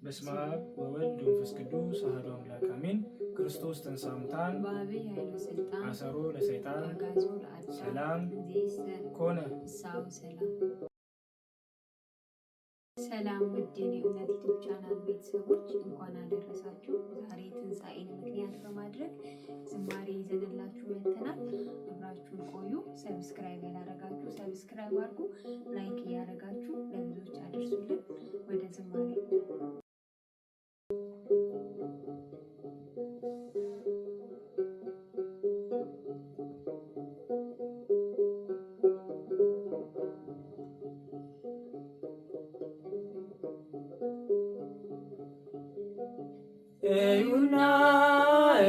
በስመ አብ ወወልድ ወመንፈስ ቅዱስ አሐዱ አምላክ አሜን። ክርስቶስ ተንሥአ እሙታን አሰሮ ለሰይጣን ሰላም ኮነ። ሰላም ውድ የእውነት ዩቲዩብ ቻናል ቤተሰቦች እንኳን አደረሳችሁ። ዛሬ ትንሣኤን ምክንያት በማድረግ ዝማሬ ይዘንላችሁ መጥተናል። አብራችሁን ቆዩ። ሰብስክራይብ ያላረጋችሁ ሰብስክራይብ አድርጉ፣ ላይክ እያደረጋችሁ ለብዙዎች አድርሱልን። ወደ ዝማሬ እዩና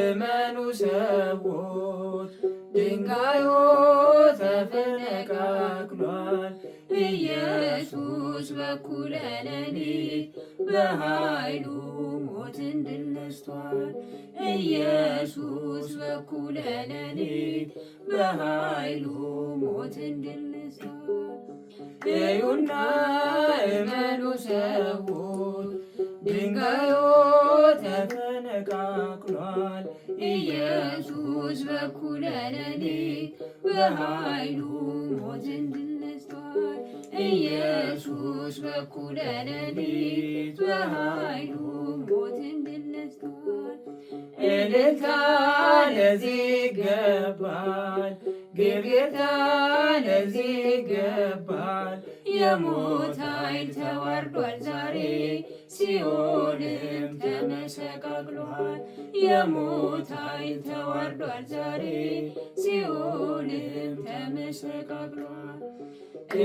እመኑ ሰዎች፣ ድንጋዩ ተፈነቃቅሏል። ኢየሱስ በኩለ ሌሊት በኃይሉ ሞትን ድል ነስቷል። ኢየሱስ በኩለ ሌሊት በኃይሉ ሞትን ድል ነስቷል። እዩና እመኑ ሰዎች፣ ድንጋዩ ተፈነቃቅሏል። ኢየሱስ በኩለ ሌሊት በኃይሉ ሞትን ድል ነስቷል። ኢየሱስ በኩለ ሌሊት በኃይሉ ሞትን ድል ነስቷል። እልልታ ለዚህ ይገባል፣ ግርግርታ ለዚህ ይገባል። የሞት ኃይል ተዋርዷል ዛሬ፣ ሲኦልም ተመሰቃቅሏል። የሞት ኃይል ተዋርዷል ዛሬ፣ ሲኦልም ተመሰቃቅሏል።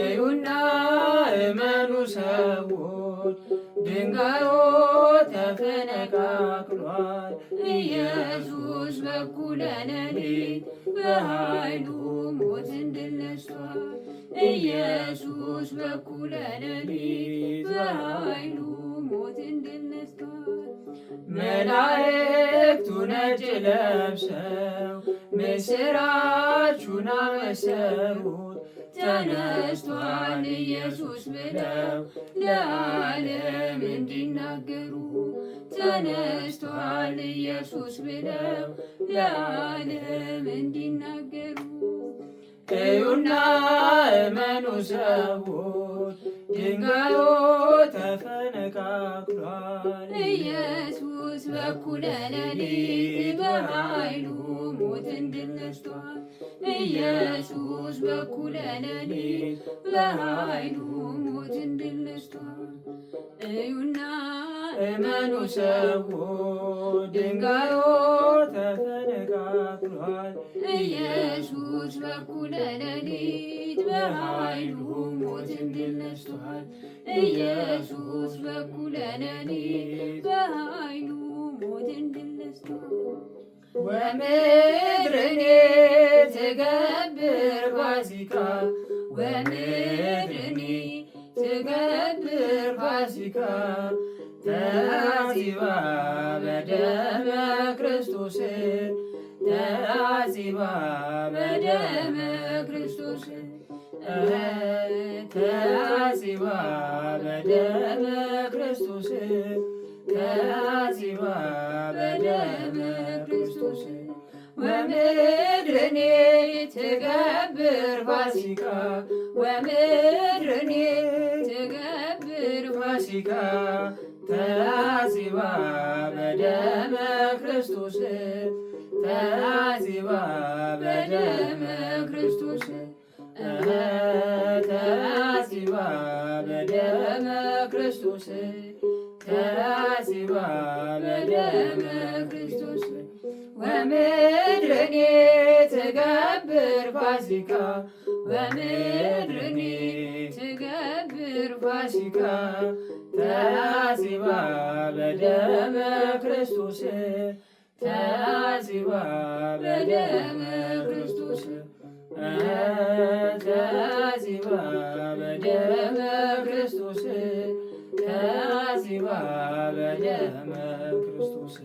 እዩና እመኑ ሰዎች፣ ድንጋዩ ተፈነቃቅሏል። ኢየሱስ በኩለ ሌሊት በኃይሉ ሞትን ድል ነስቷል። ኢየሱስ በኩለ ሌሊት በኃይሉ ሞትን ድል ነስቷል። መላእክቱ ነጭ ለብሰው ምስራቹን አበሰሩት። ተነስቷል ኢየሱስ ብለው ለዓለም እንዲናገሩ፣ ተነስቷል ኢየሱስ ብለው ለዓለም እንዲናገሩ። እዩና እመኑ ሰዎች፣ ድንጋዩ ተፈነቃቅሏል። ኢየሱስ በኩለ ሌሊት በኃይሉ ሞትን ድል ነስቷል። ኢየሱስ በኩለ ሌሊት በኃይሉ ሞትን ድል ነስቷል። እዩና እመኑ ሰዎች፣ ድንጋዩ ተፈነቃቅሏል። ኢየሱስ በኩለ ሌሊት በኃይሉ ሞትን ድል ነስቷል። ኢየሱስ በኩለ ሌሊት በኃይሉ ሞትን ድል ነስቷል። ወምድርኔ ትገብር ፋሲካ፣ ወምድርኔ ትገብር ፋሲካ። ተአዚባ በደመ ክርስቶስ፣ ተአዚባ በደመ ክርስቶስ። ተአዚባ በደመ ክርስቶስ፣ ተአዚባ በደመ ክርስቶስ። ወምድርኔ ትገብር ፋሲካ፣ ወምድርኔ ትገብር ፋሲካ። ተአዚባ በደመ ክርስቶስ፣ ተአዚባ በደመ ክርስቶስ። ተአዚባ በደመ ክርስቶስ፣ ተአዚባ በደመ ክርስቶስ። ወምድርኔ ትገብር ፋሲካ፣ ወምድርኔ ትገብር ፋሲካ። ተአዚባ በደመ ክርስቶስ፣ ተአዚባ በደመ ክርስቶስ። ተአዚባ በደመ ክርስቶስ፣ ተአዚባ በደመ ክርስቶስ።